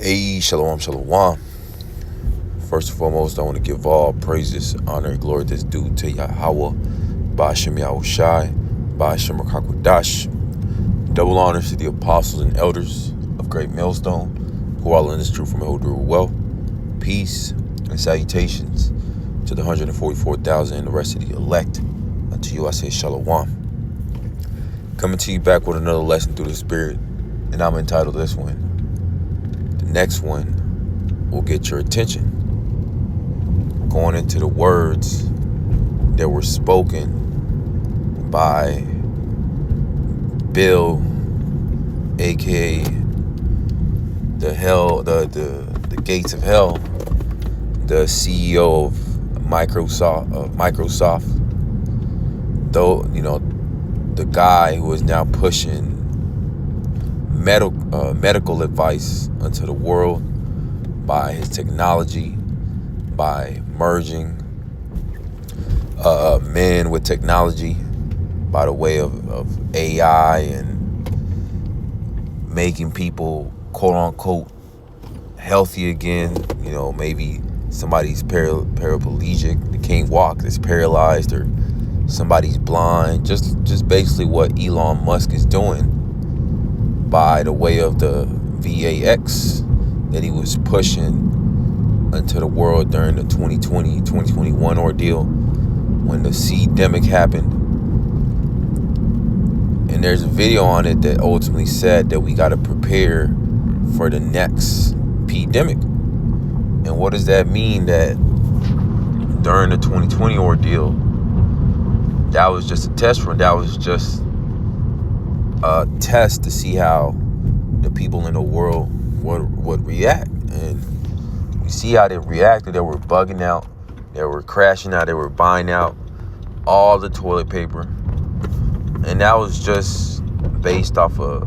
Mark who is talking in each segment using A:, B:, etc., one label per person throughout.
A: Hey, shalom, shalom. First and foremost, I want to give all praises, honor, and glory that's due to Yahweh, Ba'ashem Yahushai, Ba'ashem Rakakwadash. Double honors to the apostles and elders of Great Millstone, who all in this truth from Eldru well. Peace and salutations to the 144,000 and the rest of the elect. Unto you I say shalom. Coming to you back with another lesson through the Spirit, and I'm entitled this one. The next one will get your attention. Going into the words that were spoken by Bill, aka the gates of hell, the CEO of Microsoft, though the guy who is now pushing medical advice unto the world by his technology, by merging men with technology by the way of AI and making people quote unquote healthy again. Maybe somebody's paraplegic, they can't walk, that's paralyzed, or somebody's blind. Just basically what Elon Musk is doing by the way of the VAX that he was pushing into the world during the 2020-2021 ordeal when the seed-demic happened. And there's a video on it that ultimately said that we got to prepare for the next pandemic. And what does that mean? That during the 2020 ordeal, that was just a test run. That was just a test to see how the people in the world would react. And we see how they reacted. They were bugging out. They were crashing out. They were buying out all the toilet paper. And that was just based off a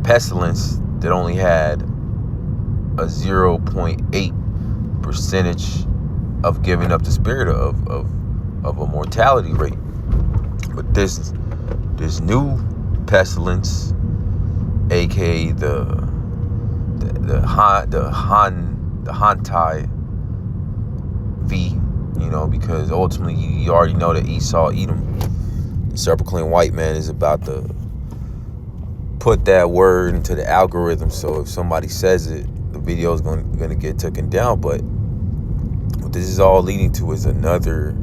A: pestilence that only had a 0.8 percentage of giving up the spirit of a mortality rate. But this new pestilence, aka the Hantai V, because ultimately you already know that Esau Edom, the serpent-clean white man, is about to put that word into the algorithm. So if somebody says it, the video is going to get taken down. But what this is all leading to is another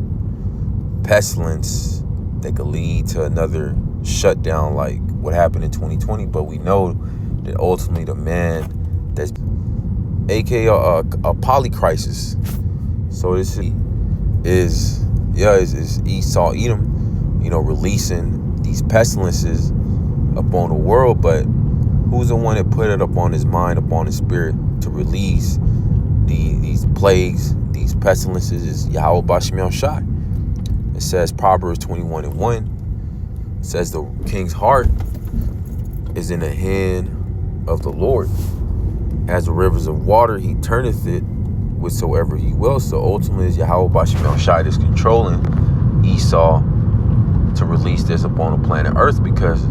A: pestilence that could lead to another shutdown like what happened in 2020. But we know that ultimately the man that's aka a polycrisis. So this is Esau Edom, releasing these pestilences upon the world. But who's the one that put it upon his mind, upon his spirit, to release these plagues, these pestilences? Is Yahweh Ba'ashem Yahushai. It says Proverbs 21:1. It says the king's heart is in the hand of the Lord. As the rivers of water, he turneth it whatsoever he will. So ultimately, is Yahweh Ba'ashem Yahushai is controlling Esau to release this upon the planet Earth, because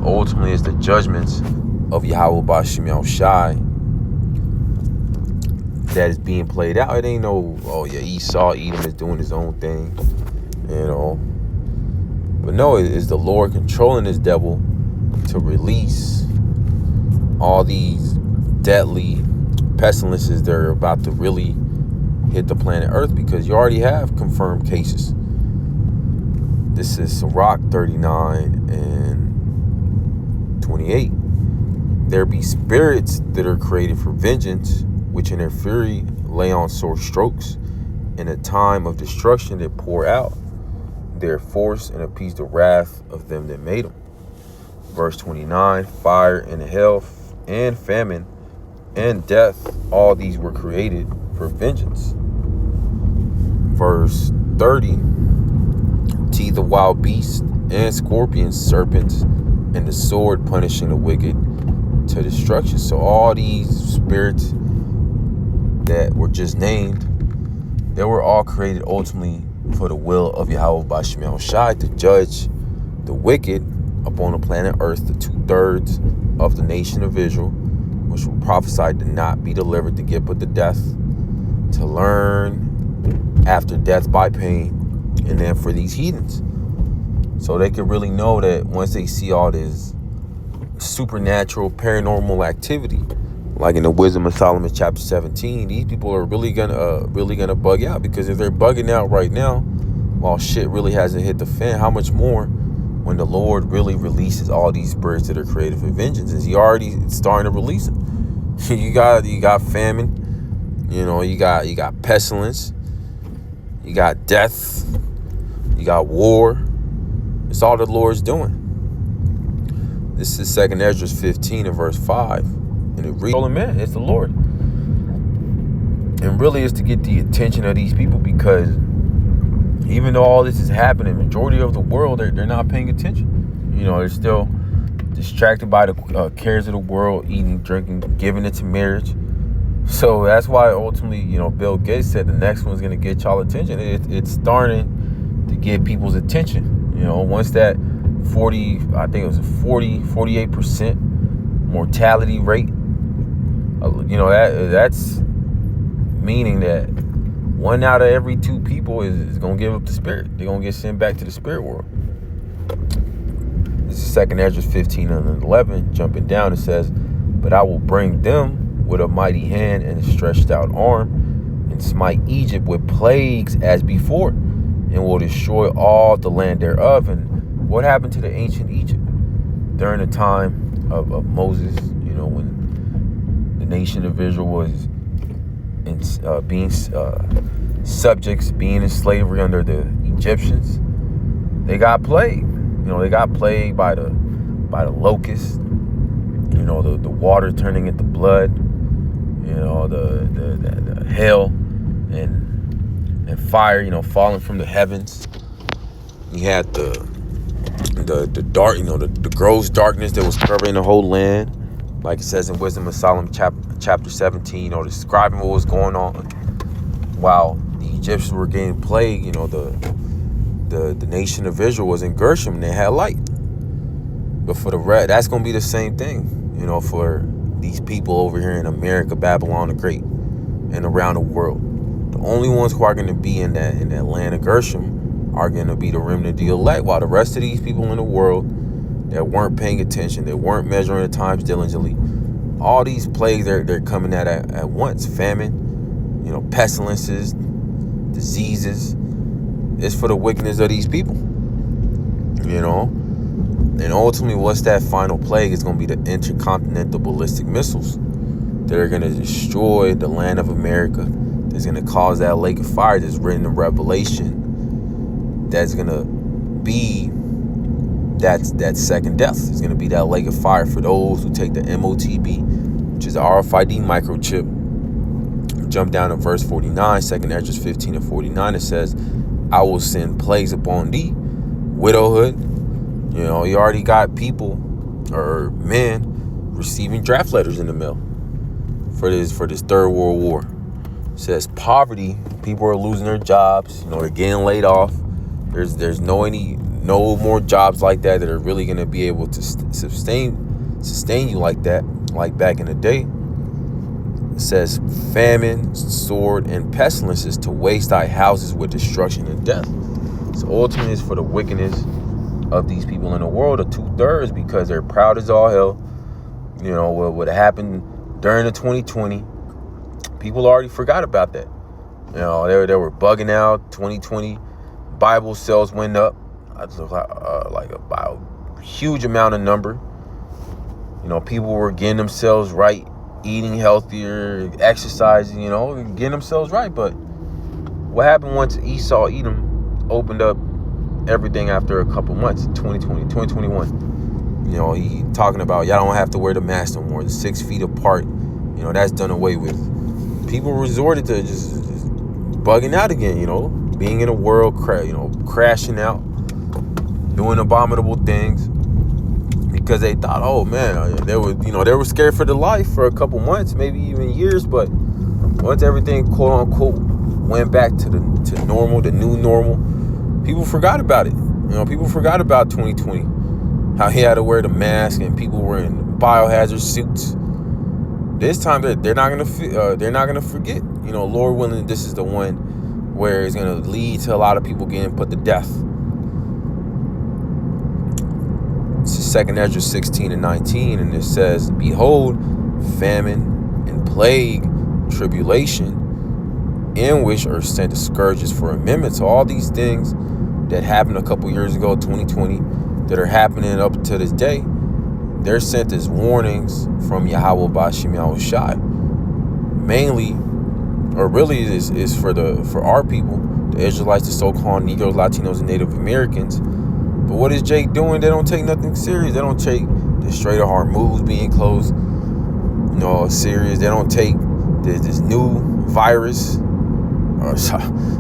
A: ultimately it's the judgments of Yahweh Ba'ashem Yahushai that is being played out. It ain't no, Esau Edom is doing his own thing, But no, it's the Lord controlling this devil to release all these deadly pestilences that are about to really hit the planet Earth, because you already have confirmed cases. This is Sirach 39 and 28. There be spirits that are created for vengeance, which in their fury lay on sore strokes. In a time of destruction that pour out their force and appease the wrath of them that made them. Verse 29, fire and hell and famine and death, all these were created for vengeance. Verse 30, teeth of wild beasts and scorpions, serpents, and the sword punishing the wicked to destruction. So all these spirits that were just named, they were all created ultimately for the will of Yahweh Ba'ashem Yahushai to judge the wicked upon the planet Earth, the 2/3 of the nation of Israel, which were prophesied to not be delivered, to get put to death, to learn after death by pain, and then for these heathens. So they could really know that once they see all this supernatural, paranormal activity, like in the Wisdom of Solomon chapter 17, these people are really gonna bug out. Because if they're bugging out right now, while shit really hasn't hit the fan, how much more when the Lord really releases all these spirits that are created for vengeance? Is he already starting to release them? you got famine, you got pestilence, you got death, you got war. It's all the Lord's doing. This is 2 Ezra 15 and verse 5. And it reads, man, it's the Lord. And really it's to get the attention of these people, because even though all this is happening, majority of the world, they're not paying attention. They're still distracted by the cares of the world, eating, drinking, giving it to marriage. So that's why ultimately, Bill Gates said the next one's going to get y'all attention. It's starting to get people's attention. Once that 48% mortality rate, that's meaning that 1 out of every 2 people is going to give up the spirit. They're going to get sent back to the spirit world. This is 2 Ezra 15 and 11. Jumping down, it says, "But I will bring them with a mighty hand and a stretched out arm, and smite Egypt with plagues as before, and will destroy all the land thereof." And what happened to the ancient Egypt during the time of Moses, when the nation of Israel was being subjects, being in slavery under the Egyptians? They got plagued. They got plagued by the locusts, the water turning into blood, the hail and fire, falling from the heavens. You had the dark, the gross darkness that was covering the whole land, like it says in Wisdom of Solomon chapter 17, describing what was going on while the Egyptians were getting plagued. The nation of Israel was in Gershom and they had light. But for the rest, that's going to be the same thing, for these people over here in America, Babylon the Great, and around the world. The only ones who are going to be in that land of Gershom are going to be the remnant of the elect, while the rest of these people in the world that weren't paying attention, that weren't measuring the times diligently, all these plagues they're coming at once. Famine, pestilences, diseases. It's for the wickedness of these people. And ultimately, what's that final plague? It's going to be the intercontinental ballistic missiles that are going to destroy the land of America. That's going to cause that lake of fire that's written in Revelation. That's going to be that second death. It's going to be that lake of fire for those who take the MOTB, which is the RFID microchip. Jump down to verse 49, 2 Ezra 15 and 49. It says, "I will send plagues upon thee, widowhood." You already got people or men receiving draft letters in the mail for this Third World War. It says poverty. People are losing their jobs. They're getting laid off. There's no more jobs like that are really going to be able to sustain you like that, like back in the day. It says famine, sword, and pestilences to waste thy houses with destruction and death. So ultimately, it's for the wickedness of these people in the world, of 2/3, because they're proud as all hell. What happened during the 2020, people already forgot about that. They were bugging out. 2020 Bible sales went up like about a huge amount of number. People were getting themselves right, eating healthier, exercising, getting themselves right. But what happened once Esau, Edom opened up everything after a couple months, 2021? He talking about y'all don't have to wear the mask no more. The 6 feet apart, that's done away with. People resorted to just bugging out again, being in a world, crashing out, doing abominable things because they thought, oh man, they were scared for their life for a couple months, maybe even years. But once everything, quote unquote, went back to normal, the new normal, people forgot about it. People forgot about 2020, how he had to wear the mask and people were in biohazard suits. This time they're not gonna forget. Lord willing, this is the one where it's gonna lead to a lot of people getting put to death. This is 2 Ezra 16-19, and it says, "Behold, famine and plague, tribulation, in which are sent scourges for amendment." So all these things that happened a couple years ago, 2020, that are happening up to this day, they're sent as warnings from Yahweh Ba'Shem Yahushai. Mainly, or really is for our people, the Israelites, the so-called Negroes, Latinos, and Native Americans. But what is Jake doing? They don't take nothing serious. They don't take the Strait of Hormuz being closed, serious. They don't take this new virus, or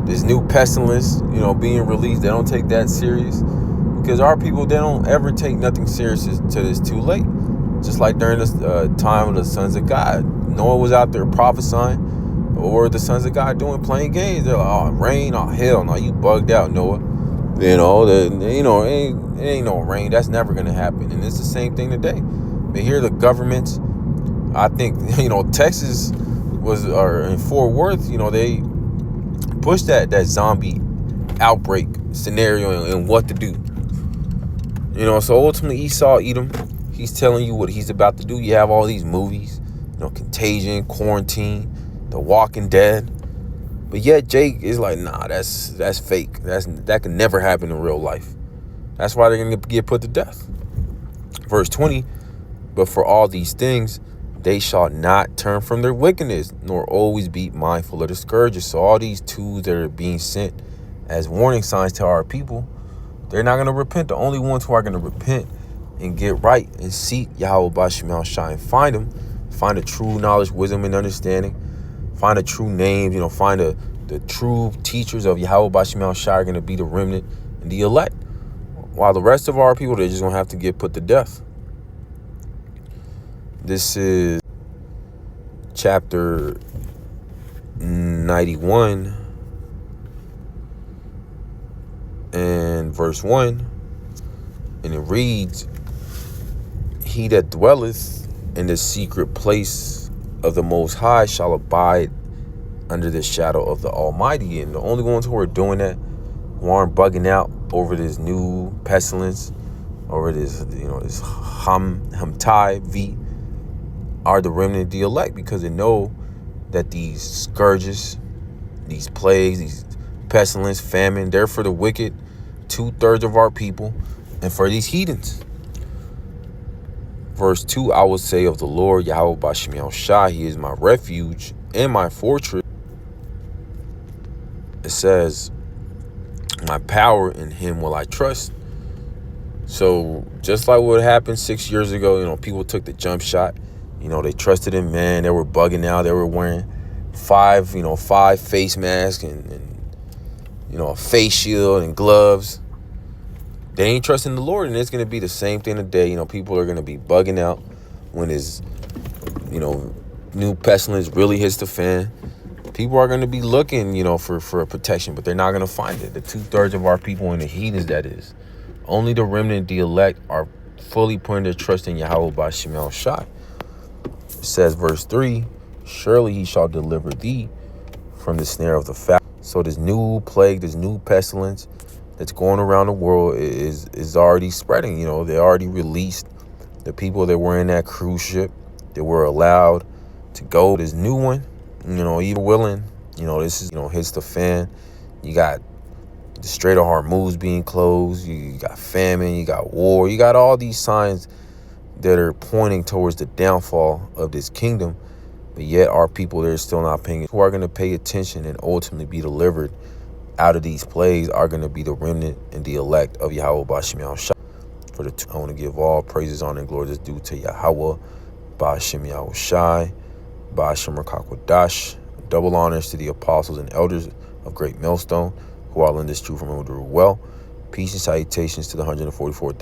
A: this new pestilence, being released. They don't take that serious. Because our people, they don't ever take nothing serious until it's too late. Just like during the time of the sons of God. Noah was out there prophesying. Or the sons of God doing, playing games. They're like, oh, rain? Oh, hell no, you bugged out, Noah. It ain't no rain. That's never going to happen. And it's the same thing today. But here the governments, I think, Texas or in Fort Worth, they pushed that zombie outbreak scenario and what to do. So ultimately Esau, Edom, he's telling you what he's about to do. You have all these movies, Contagion, Quarantine, The Walking Dead. But yet Jake is like, nah, that's fake. That can never happen in real life. That's why they're going to get put to death. Verse 20, "But for all these things, they shall not turn from their wickedness, nor always be mindful of the scourges." So all these tools that are being sent as warning signs to our people, they're not going to repent. The only ones who are going to repent and get right and seek Yahweh Ba'Shem Yahushai and find him, find a true knowledge, wisdom, and understanding, find a true name, find the true teachers of Yahweh Ba'Shem Yahushai are going to be the remnant and the elect. While the rest of our people, they're just going to have to get put to death. This is chapter 91 and verse 1. And it reads, "He that dwelleth in the secret place of the Most High shall abide under the shadow of the Almighty." And the only ones who are doing that, who aren't bugging out over this new pestilence, over this, this Hamtai V, are the remnant, the elect, because they know that these scourges, these plagues, these pestilence, famine, they're for the wicked, 2/3 of our people, and for these heathens. Verse 2, "I will say of the Lord, Yahweh Ba'Shem Yahushai, he is my refuge and my fortress." It says, "My power, in him will I trust." So just like what happened 6 years ago, people took the jump shot. They trusted in man. They were bugging out. They were wearing five face masks and a face shield and gloves. They ain't trusting the Lord, and it's going to be the same thing today. People are going to be bugging out when his, new pestilence really hits the fan. People are going to be looking, for a protection, but they're not going to find it. The 2/3 of our people in the heathens, that is. Only the remnant, the elect, are fully putting their trust in Yahweh Ba'Shem Yahushai. It says, verse 3, "Surely he shall deliver thee from the snare of the fowl." So this new plague, this new pestilence that's going around the world is already spreading. They already released the people that were in that cruise ship that were allowed to go. This new one, even willing, this is, hits the fan. You got the Strait of Hormuz being closed. You got famine. You got war. You got all these signs that are pointing towards the downfall of this kingdom. But yet our people, they're still not paying. Who are going to pay attention and ultimately be delivered out of these plagues are going to be the remnant and the elect of Yahweh Ba'Shem Yahushai. I want to give all praises, honor, and glory that's due to Yahweh Ba'Shem Yahushai, Ba'Shem Rakakwadash. Double honors to the apostles and elders of Great Millstone, who all in this truth remember well. Peace and salutations to the 144,000.